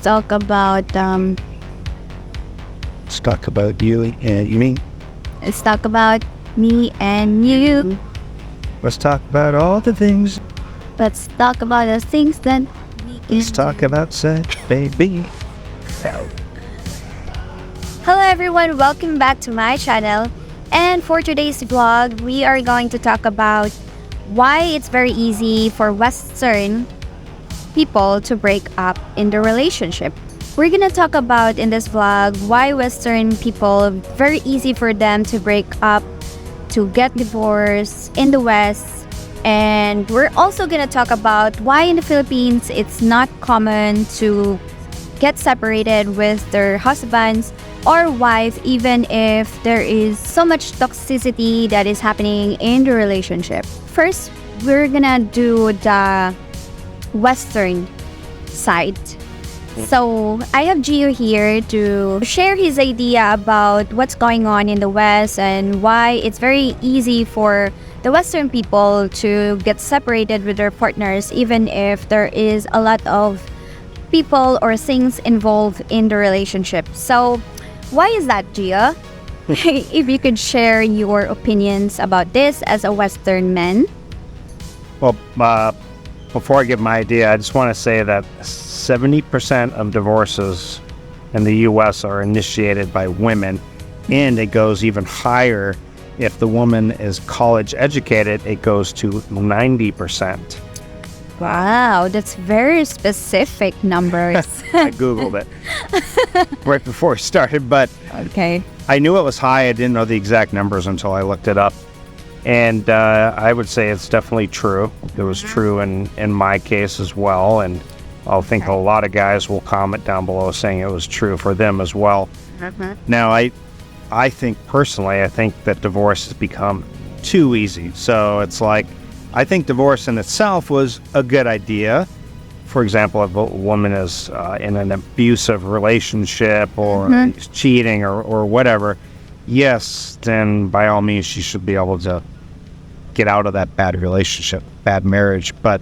talk about Let's talk about you and me. let's talk about me and you. Let's talk about all the things. Let's talk about the things that Let's talk about sex, baby. Hello everyone, welcome back to my channel. And for today's vlog, we are going to talk about why it's very easy for Western people to break up in the relationship. We're gonna talk about in this vlog why Western people, very easy for them to break up, to get divorced in the West. And we're also gonna talk about why in the Philippines it's not common to get separated with their husbands or wife, even if there is so much toxicity that is happening in the relationship. First, we're gonna do the Western side. So I have Gio here to share his idea about what's going on in the West and why it's very easy for the Western people to get separated with their partners, even if there is a lot of people or things involved in the relationship. So why is that, Gio? If you could share your opinions about this as a Western man. Well, before I give my idea, I just want to say that 70% of divorces in the U.S. are initiated by women, and it goes even higher. If the woman is college educated, it goes to 90%. Wow, that's very specific numbers. I Googled it right before we started, but Okay. I knew it was high. I didn't know the exact numbers until I looked it up. And I would say it's definitely true. It was true in my case as well. And I think a lot of guys will comment down below saying it was true for them as well. Now, I think personally, I think that divorce has become too easy. So it's like, I think divorce in itself was a good idea. For example, if a woman is in an abusive relationship or is cheating or whatever, yes, then by all means she should be able to get out of that bad relationship, bad marriage. But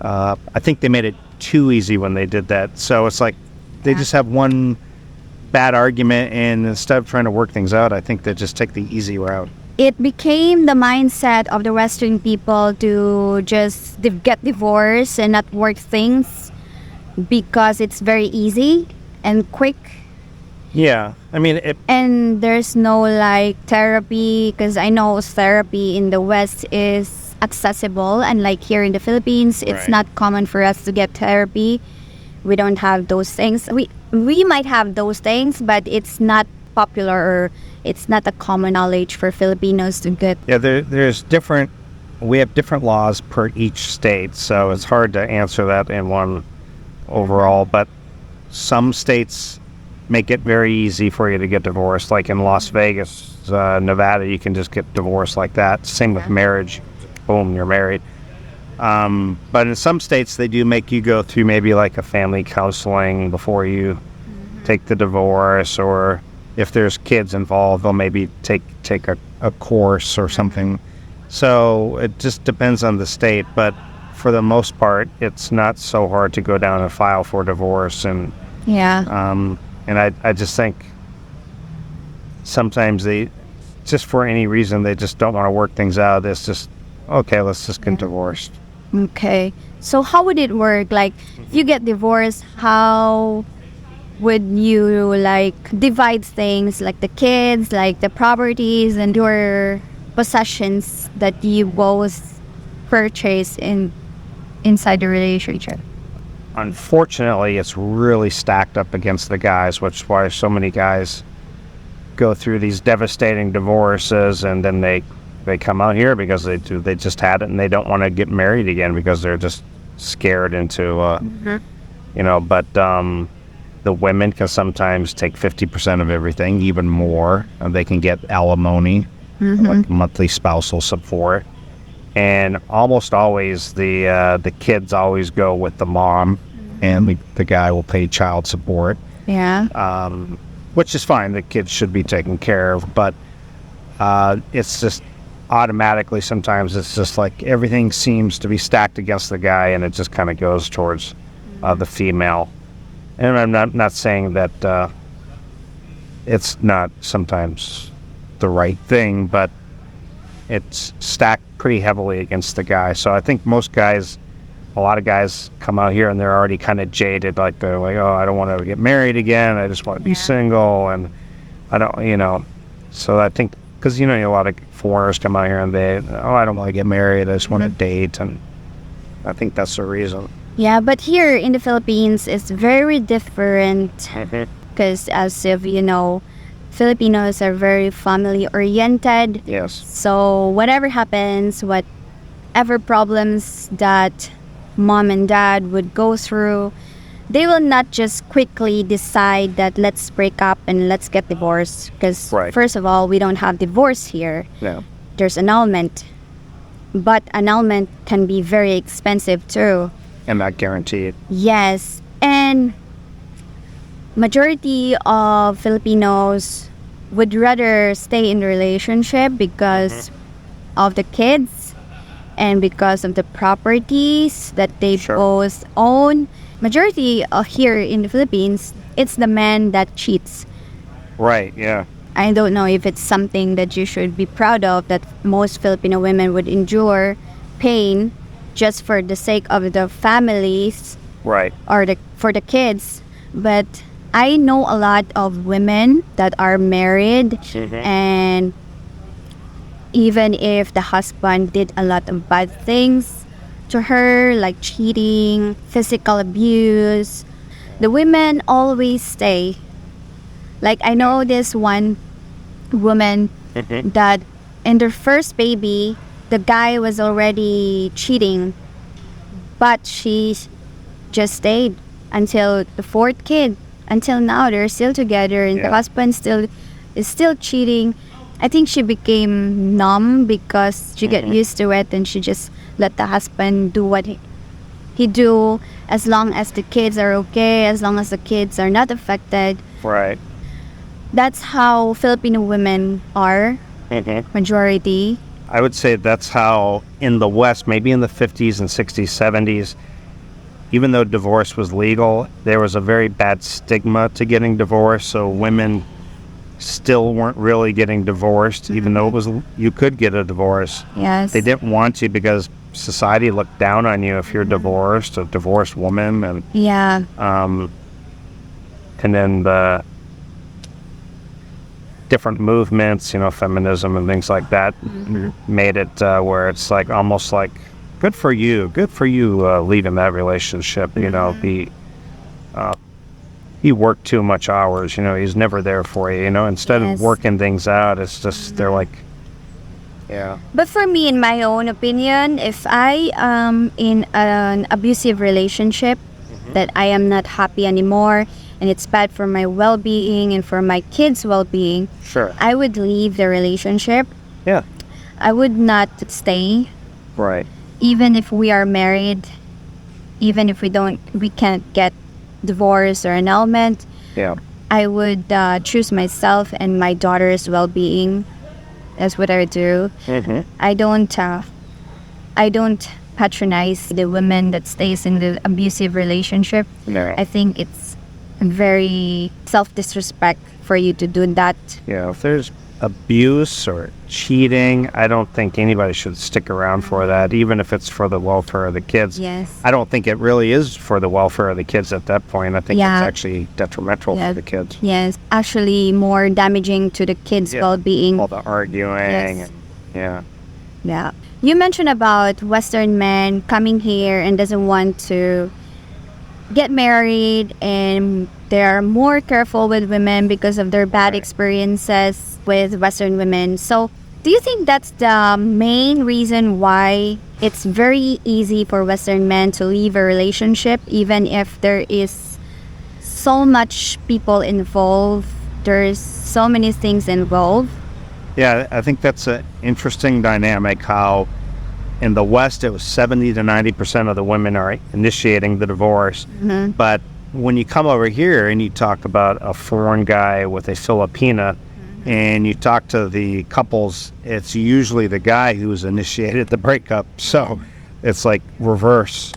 I think they made it too easy when they did that. So it's like they just have one bad argument, and instead of trying to work things out, I think they just take the easy route. It became the mindset of the Western people to just get divorced and not work things because it's very easy and quick. Yeah, I mean, And there's no like therapy, because I know therapy in the West is accessible, and like here in the Philippines, it's Right. not common for us to get therapy. We don't have those things. We might have those things, but it's not popular, or it's not a common knowledge for Filipinos to get. yeah, we have different laws per each state, so it's hard to answer that in one overall, but some states make it very easy for you to get divorced. Like in Las Vegas, Nevada, you can just get divorced like that. Same with marriage. Boom, you're married. But in some states, they do make you go through maybe like a family counseling before you take the divorce, or if there's kids involved, they'll maybe take a course or something. So it just depends on the state, but for the most part, it's not so hard to go down and file for divorce. And Yeah. I just think sometimes they, just for any reason, they just don't want to work things out. It's just, okay, let's just get divorced. Okay. So how would it work? Like, if you get divorced, how would you like divide things, like the kids, like the properties and your possessions that you both purchase inside the relationship? Unfortunately, it's really stacked up against the guys, which is why so many guys go through these devastating divorces, and then they come out here because they just had it, and they don't want to get married again because they're just scared into but the women can sometimes take 50% of everything, even more. They can get alimony, like monthly spousal support. And almost always the kids always go with the mom, and the guy will pay child support. Yeah. Which is fine. The kids should be taken care of, but it's just automatically sometimes it's just like everything seems to be stacked against the guy, and it just kind of goes towards the female. And I'm not saying that it's not sometimes the right thing, but it's stacked pretty heavily against the guy. So I think a lot of guys come out here and they're already kind of jaded. Like they're like, oh, I don't want to get married again. I just want to be single. And I don't. So I think, because, a lot of foreigners come out here and I don't want to get married. I just want to date. And I think that's the reason. Yeah, but here in the Philippines, it's very different because, as if you know, Filipinos are very family-oriented. Yes. So whatever happens, whatever problems that mom and dad would go through, they will not just quickly decide that let's break up and let's get divorced. Because first of all, we don't have divorce here. No. There's annulment. But annulment can be very expensive too. And not guaranteed. Yes. And majority of Filipinos would rather stay in a relationship because of the kids and because of the properties that they both own. Majority here in the Philippines, it's the man that cheats. Right, yeah. I don't know if it's something that you should be proud of, that most Filipino women would endure pain just for the sake of the families, right, or for the kids. But I know a lot of women that are married, and even if the husband did a lot of bad things to her, like cheating, physical abuse, the women always stay. Like, I know this one woman that in their first baby, the guy was already cheating, but she just stayed until the fourth kid. Until now, they're still together, and the husband is still cheating. I think she became numb because she got used to it, and she just let the husband do what he do, as long as the kids are okay, as long as the kids are not affected. Right. That's how Filipino women are, majority. I would say that's how in the West, maybe in the 50s and 60s, 70s, even though divorce was legal, there was a very bad stigma to getting divorced. So women still weren't really getting divorced, even though you could get a divorce. Yes. They didn't want to because society looked down on you if you're divorced, a divorced woman. And and then the different movements, feminism and things like that, made it where it's like almost like, good for you leaving that relationship. He worked too much hours. He's never there for you. Instead of working things out, it's just they're like, yeah. But for me, in my own opinion, if I am in an abusive relationship that I am not happy anymore, and it's bad for my well-being and for my kids' well-being, I would leave the relationship. Yeah. I would not stay. Right. Even if we are married, even if we can't get divorce or annulment, I would choose myself and my daughter's well-being. That's what I would do. I don't patronize the women that stays in the abusive relationship. No. I think it's very self-disrespect for you to do that. Yeah, if there's abuse or cheating, I don't think anybody should stick around for that, even if it's for the welfare of the kids. Yes. I don't think it really is for the welfare of the kids at that point. I think it's actually detrimental for the kids. Yes, actually more damaging to the kids' well-being. All the arguing. Yes. Yeah. You mentioned about Western men coming here and doesn't want to get married, and they're more careful with women because of their bad experiences with Western women. So do you think that's the main reason why it's very easy for Western men to leave a relationship, even if there is so much people involved, there's so many things involved? Yeah, I think that's an interesting dynamic, how in the West it was 70 to 90% of the women are initiating the divorce. But when you come over here and you talk about a foreign guy with a Filipina, and you talk to the couples, it's usually the guy who's initiated the breakup. So it's like reverse.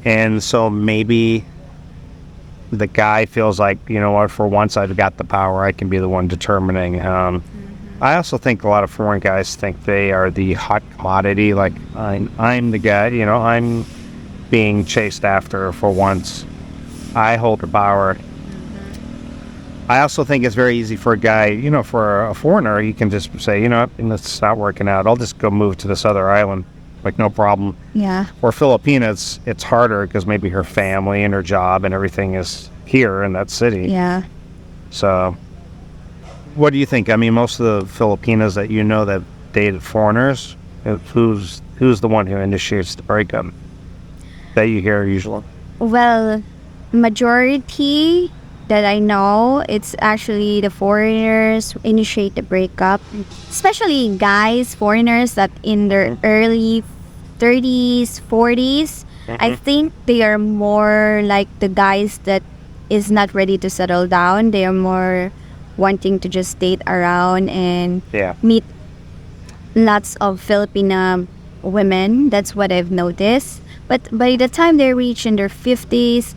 And so maybe the guy feels like, you know what, for once I've got the power, I can be the one determining. I also think a lot of foreign guys think they are the hot commodity, like I'm the guy, you know, I'm being chased after for once. I hold the power. I also think it's very easy for a guy, you know, for a foreigner, you can just say, you know, it's not working out. I'll just go move to this other island, like no problem. Yeah. For Filipina, it's harder because maybe her family and her job and everything is here in that city. Yeah. So, what do you think? I mean, most of the Filipinas that you know that dated foreigners, who's the one who initiates the breakup that you hear usually? Well, majority that I know, it's actually the foreigners who initiate the breakup. Especially guys, foreigners that in their early 30s, 40s. I think they are more like the guys that is not ready to settle down. They are more wanting to just date around and Yeah. meet lots of Filipina women. That's what I've noticed. But by the time they reach in their 50s,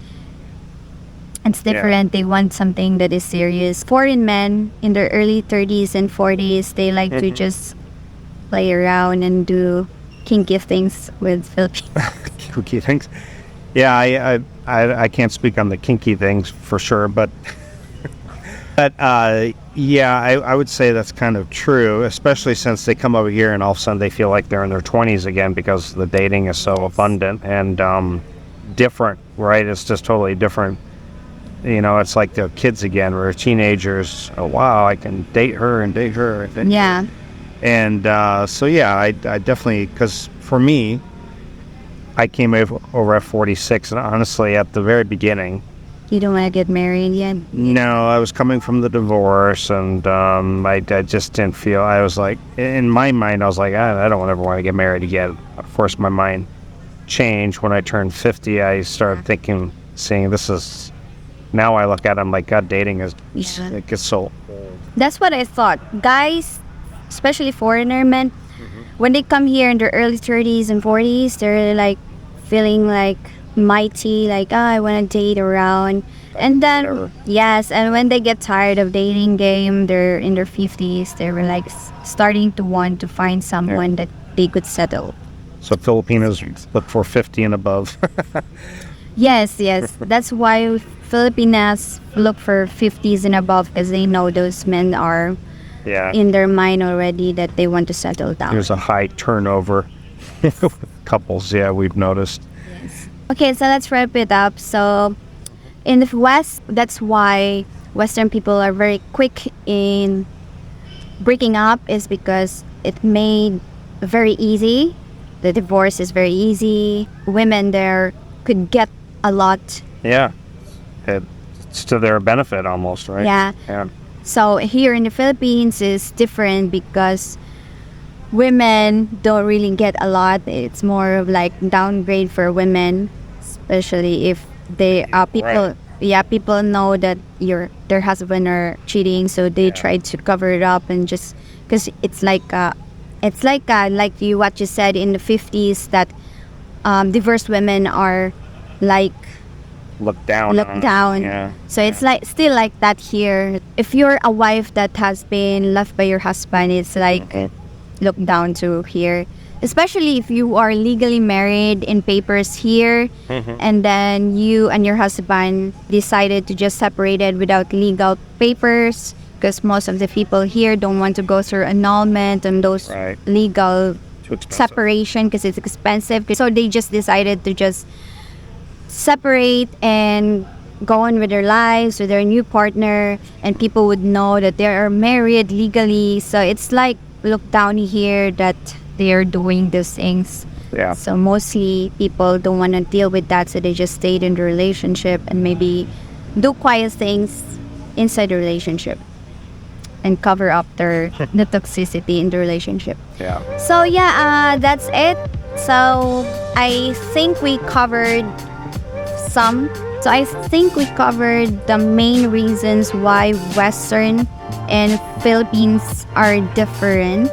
it's different. They want something that is serious. Foreign men in their early 30s and 40s, they like to just play around and do kinky things with Filipinos. Kinky things. Yeah, I can't speak on the kinky things for sure, but yeah, I would say that's kind of true, especially since they come over here and all of a sudden they feel like they're in their 20s again because the dating is so abundant and different, right? It's just totally different. You know, it's like they're kids again. We're teenagers. Oh, wow, I can date her and date her. And date Yeah. her. And so, yeah, I definitely, because for me, I came over at 46, and honestly, at the very beginning, You don't want to get married yet? no, I was coming from the divorce, and I just didn't feel, I was like, in my mind, I was like, I don't ever want to get married again. Of course, my mind changed when I turned 50. I started thinking, seeing this is, now I look at it, I'm like, God, dating is, Yeah. it gets so, That's what I thought. Guys, especially foreigner men, when they come here in their early 30s and 40s, they're like feeling like mighty, like, I want to date around. And then, Whatever. yes, and when they get tired of dating game, they're in their 50s, they were like starting to want to find someone that they could settle. so Filipinos look for 50 and above. Yes, yes. That's why Filipinas look for 50s and above because they know those men are Yeah. in their mind already that they want to settle down. There's a high turnover with couples, yeah, we've noticed. Okay, so let's wrap it up. So in the West, that's why Western people are very quick in breaking up is because it made very easy. The divorce is very easy. Women there could get a lot. Yeah. It's to their benefit almost, right? Yeah. Yeah. So here in the Philippines is different because women don't really get a lot. It's more of like downgrade for women, especially if they people. Right. Yeah, people know that their husband are cheating, so they try to cover it up and just because it's like what you said in the 50s that divorced women are like Look down. look on. down. Yeah. So it's like still like that here. If you're a wife that has been left by your husband, it's like looked down to here. Especially if you are legally married in papers here, and then you and your husband decided to just separate it without legal papers, because most of the people here don't want to go through annulment and those Right. legal Too expensive. separation because it's expensive. So they just decided to just separate and go on with their lives with their new partner, and people would know that they are married legally. So it's like look down here that they are doing these things. Yeah. So mostly people don't want to deal with that, so they just stayed in the relationship and maybe do quiet things inside the relationship and cover up the toxicity in the relationship. Yeah. So yeah, that's it. So I think we covered some. So I think we covered the main reasons why Western and Philippines are different.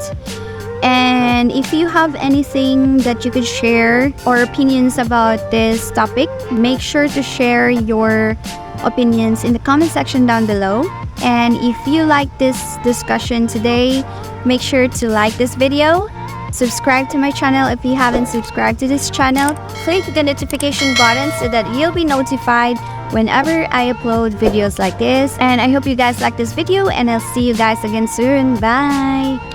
And if you have anything that you could share or opinions about this topic, make sure to share your opinions in the comment section down below. And if you like this discussion today, make sure to like this video, subscribe to my channel if you haven't subscribed to this channel, click the notification button so that you'll be notified whenever I upload videos like this. And I hope you guys like this video, and I'll see you guys again soon. Bye!